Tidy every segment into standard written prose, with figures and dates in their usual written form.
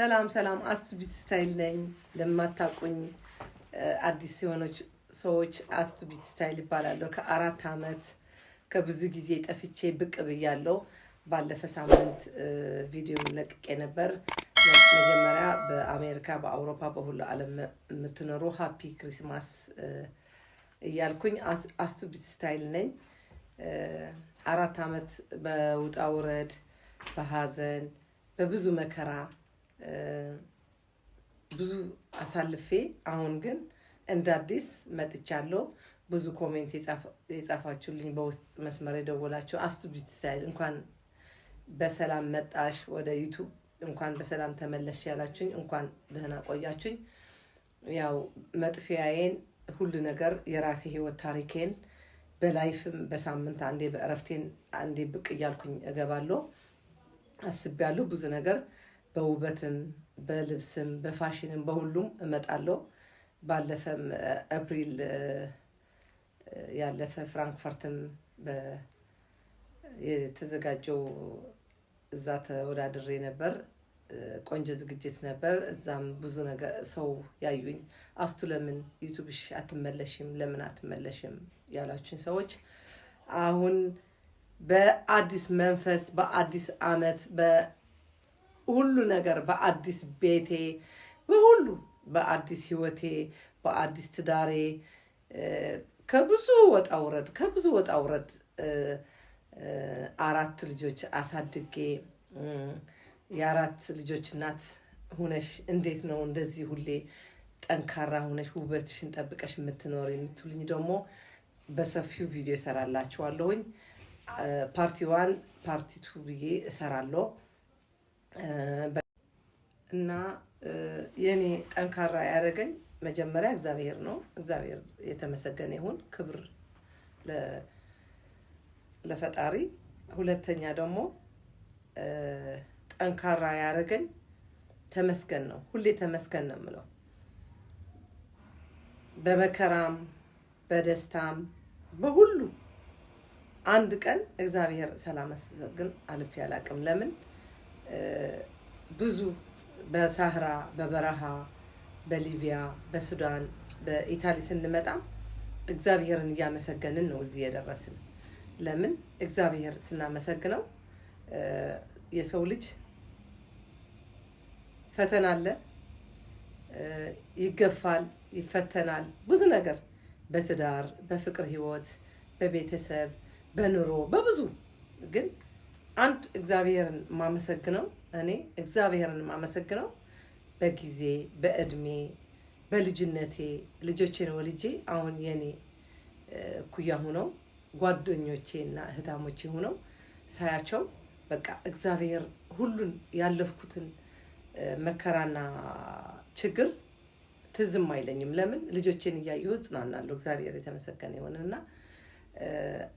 ሰላም አስቱቢት ስታይል ነኝ። ለማታቁኝ አዲስ የሆነች ሰዎች አስቱቢት ስታይል ይባላል። ከ4 አመት ከብዙ ጊዜ ጠፍቼ ብቅ ብያለሁ። ባለፈ ሳምንት ቪዲዮ ለቅቄ ነበር። መጀመሪያ በአሜሪካ በአውሮፓ በሁሉ ዓለም የምትኖሩ ሃፒ ክሪስማስ እያልኩኝ አስቱቢት ስታይል ነኝ። 4 አመት በውጣ ውረድ በሐዘን በብዙ መከራ ብዙ አሳልፌ አሁን ግን እንደ አዲስ መጥቻለሁ። ብዙ ኮሜንት የጻፋችሁልኝ በውስጥ መስመር የደወላችሁ አስቱቢት ስታይል እንኳን በሰላም መጣሽ ወደ ዩቲዩብ እንኳን በሰላም ተመለሽ ያላችሁኝ እንኳን ደህና ቆያችሁኝ። ያው መጥፊያዬን ሁሉ ነገር የራሴ ህይወት ታሪኬን በላይፍም በሳምንት አንዴ በእረፍቴን አንዴ ብቅ እያልኩኝ እገባለሁ። አስቤያለሁ ብዙ ነገር በውበትም በልብስም በፋሽንም በሁሉም እመጣለሁ። ባለፈም አፕሪል ያለፈ ፍራንክፈርትም የተዘጋጀው እዛ ተወዳድሬ ነበር። ቆንጆ ዝግጅት ነበር። እዛም ብዙ ነገር ሰው ያዩኝ አስቱ ለምን ዩቲዩብሽ አትመለሽም ለምን አትመለሽም ያላችሁኝ ሰዎች አሁን በአዲስ መንፈስ በአዲስ አመት በሁሉ ነገር በአዲስ ቤቴ በሁሉ በአዲስ ህይወቴ በአዲስ ትዳሬ ከብዙ ወጣ ውረድ 4 ልጆች አሳድጌ የ4 ልጆች እናት ሆነሽ እንዴት ነው እንደዚህ ሁሌ ጠንካራ ሆነሽ ውበትሽን ጠብቀሽ የምትኖር የምትሉኝ ደግሞ በሰፊው ቪዲዮ እሰራላችኋለሁኝ። ፓርቲ 1 ፓርቲ 2 ብዬ እሰራለሁ እና የኔ ጠንካራ ያደረገኝ መጀመሪያ እግዚአብሔር ነው። እግዚአብሔር የተመሰገነ ይሁን፣ ክብር ለፈጣሪ። ሁለተኛ ደግሞ ጠንካራ ያደረገኝ ተመስገን ነው። ሁሌ ተመስገን ነው የምለው። በመከራም በደስታም በሁሉ አንድ ቀን እግዚአብሔር ሳላመሰግን አልፌ አላቅም። ለምን ብዙ በሳህራ በበረሃ በሊቢያ በሱዳን በኢታሊ ስንመጣ እግዚአብሔርን እያመሰገንን ነው እዚህ የደረስን። ለምን እግዚአብሔር ስናመሰግነው የሰው ልጅ ፈተና አለ፣ ይገፋል፣ ይፈተናል። ብዙ ነገር በትዳር በፍቅር ህይወት በቤተሰብ በኑሮ በብዙ ግን አንድ እግዚአብሔርን ማመሰግነው እኔ እግዚአብሔርን ማመሰግነው በጊዜ በእድሜ በልጅነቴ ልጆቼን ወልጄ አሁን የኔ ኩያ ሆነው ጓደኞቼና እህታሞቼ ሆነው ሳያቸው በቃ እግዚአብሔር ሁሉን ያለፍኩትን መከራና ችግር ትዝም አይለኝም። ለምን ልጆቼን እያየሁ እጽናናለሁ። እግዚአብሔር የተመሰገነ ይሁንና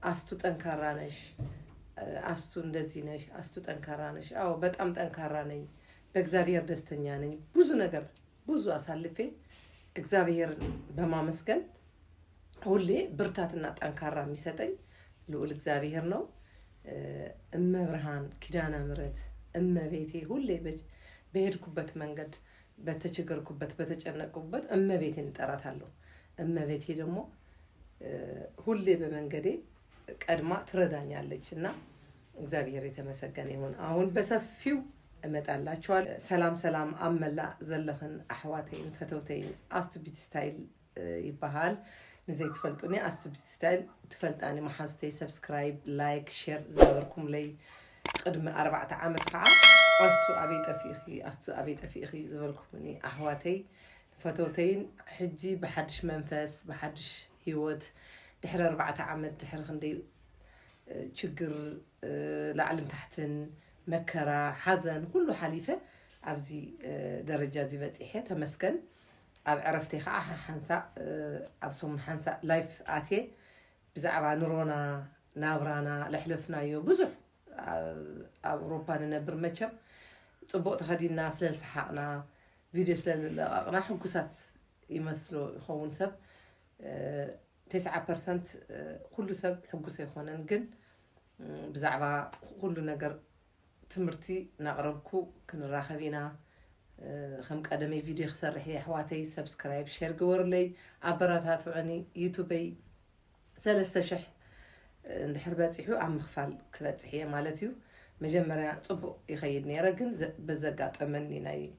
አስቱ ጠንካራ ነሽ፣ አስቱ እንደዚህ ነሽ፣ አስቱ ጠንካራ ነሽ። አዎ በጣም ጠንካራ ነኝ። በእግዚአብሔር ደስተኛ ነኝ። ብዙ ነገር ብዙ አሳልፌ እግዚአብሔርን በማመስገን ሁሌ ብርታትና ጠንካራ የሚሰጠኝ ልዑል እግዚአብሔር ነው። እመብርሃን ኪዳነ ምሕረት እመቤቴ ሁሌ በሄድኩበት መንገድ በተቸገርኩበት በተጨነቅኩበት እመቤቴን እጠራታለሁ። እመቤቴ ደግሞ ሁሌ በመንገዴ ቀድማ ትረዳኛለች እና እግዚአብሔር የተመሰገነ ይሁን። አሁን በሰፊው እመጣላችኋል። ሰላም አመላ ዘለኽን አሕዋተይን ፈተውተይን አስቱቢት ስታይል ይባሃል። ንዘይ ትፈልጡኒ አስቱቢት ስታይል ትፈልጣኒ መሓዝተይ ሰብስክራይብ ላይክ ሼር ዝገበርኩም ለይ ቅድሚ 4 ዓመት ከዓ አስቱ አበይ ጠፊእኺ ዝበልኩምኒ ኣሕዋተይ ፈተውተይን ሕጂ ብሓድሽ መንፈስ ብሓድሽ ህይወት ድሕሪ 4 ዓመት ድሕሪ ክንደይ ችግር ላዕልን ታሕትን መከራ ሓዘን ኩሉ ሓሊፈ ኣብዚ ደረጃ እዚ በፂሐ ተመስገን። ኣብ ዕረፍተይ ከዓ ሓንሳእ ኣብ ሰሙን ሓንሳእ ላይፍ ኣትየ ብዛዕባ ኑሮና ናብራና ለሕለፍናዮ ብዙሕ ኣብ ኣውሮፓ ንነብር መቸም ፅቡቅ ተኸዲና ስለዝሰሓቕና ቪድዮ ስለለቐቕና ሕጉሳት ይመስሎ ይኸውን ሰብ 90% ኩሉ ሰብ ሕጉስ ኣይኮነን። ግን ብዛዕባ ኩሉ ነገር ትምህርቲ ናቕረብኩ ክንራኸብ ኢና خم قدمي فيديو خسر يا حواتي سبسكرايب شير قور لي عبراتات وعني يوتيوبي سلسة شح ندحر باتحيو عم مخفال كباتحية مالتيو مجمرة صبو يخيدني رجن بزقات أمني ناي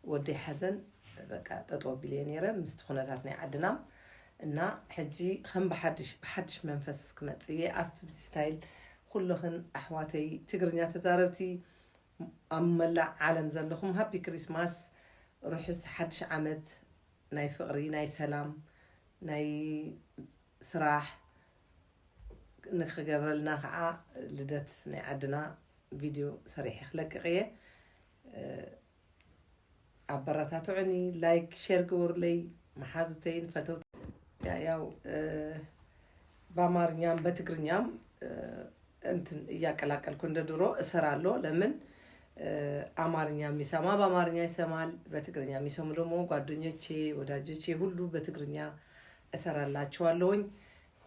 ودي حزن بقى تطوب بليانيرة مستخوناتاتني عدنا إننا حجي خم بحدش منفس كماتية أستو ستايل كلهن أحواتي تقرنيا تزاربتي أملا عالم زلخم هابي كريسماس روحس حدش عمد ناي فقري ناي سلام ناي سراح نخ قبرلنا خعا لدت ناي عدنا فيديو صريح خلق غيه عبراتاتو عني لايك شير قور لي محازتين فتوت ያው በአማርኛም በትግርኛም እንትን እያቀላቀልኩ እንደድሮ እሰራለሁ ለምን አማርኛ የሚሰማ በአማርኛ ይሰማል በትግርኛ የሚሰሙ ደግሞ ጓደኞቼ ወዳጆቼ ሁሉ በትግርኛ እሰራላችኋለሁኝ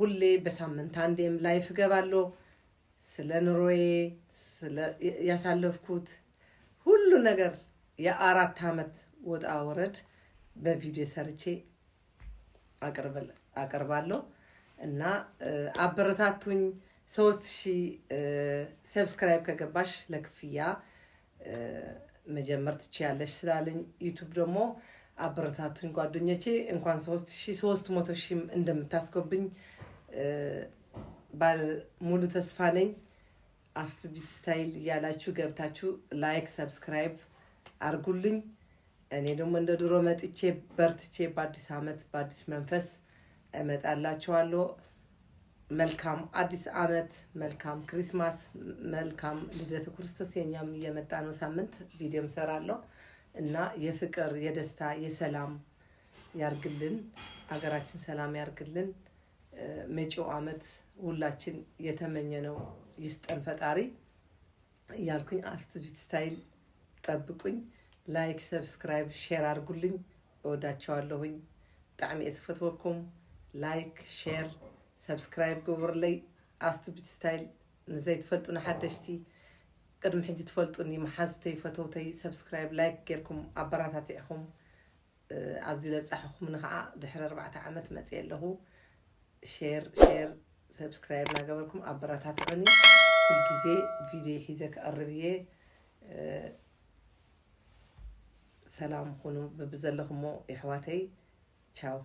ሁሌ በሳምንት አንዴም ላይፍ ገባለሁ ስለ ኑሮዬ ስለ ያሳለፍኩት ሁሉ ነገር የ4 አመት ወጣ ወረድ በቪዲዮ ሰርቼ አቀርባለሁ እና አበረታቱኝ 3000 ሰብስክራይብ ከገባሽ ለክፍያ መጀመር ትችያለሽ ስላለኝ ዩቲዩብ ደግሞ አበረታቱኝ ጓደኞቼ እንኳን 3300 እንደምታስቆብኝ ባል ሙሉ ተስፋ ነኝ አስትቢት ስታይል ያላችሁ ገብታችሁ ላይክ ሰብስክራይብ አርጉልኝ እኔ ደግሞ እንደ ድሮ መጥቼ በርትቼ በአዲስ አመት በአዲስ መንፈስ እመጣላችኋለሁ መልካም አዲስ አመት መልካም ክሪስማስ መልካም ልደተ ክርስቶስ የኛም እየመጣ ነው ሳምንት ቪዲዮም ሰራለሁ እና የፍቅር የደስታ የሰላም ያርግልን አገራችን ሰላም ያርግልን መጪው አመት ሁላችን የተመኘነው ይስጠን ፈጣሪ ያልኩኝ አስትቢት ስታይል ጠብቁኝ ላይክ ሰብስክራይብ ሼር አርጉልኝ ወዳቻዋለሁኝ ጣዕም እስፈትወኩም ላይክ ሼር ሰብስክራይብ ግብር ለይ አስትቢት ስታይል ንዘይ ትፈልጡና ሓደሽቲ ቅድም ሕጂ ትፈልጡኒ መሓዝተይ ፈተውተይ ሰብስክራይብ ላይክ ጌርኩም አበራታትዕኹም ኣብዚ ለብፃሕኹም ንኸዓ ድሕሪ 4 ዓመት መፅእ ኣለኹ ሼር ሰብስክራይብ ናገበርኩም አበራታትዑኒ ኩል ግዜ ቪድዮ ሒዘ ክቐርብ እየ سلام خونو ببزلخمو إخواتي تشاو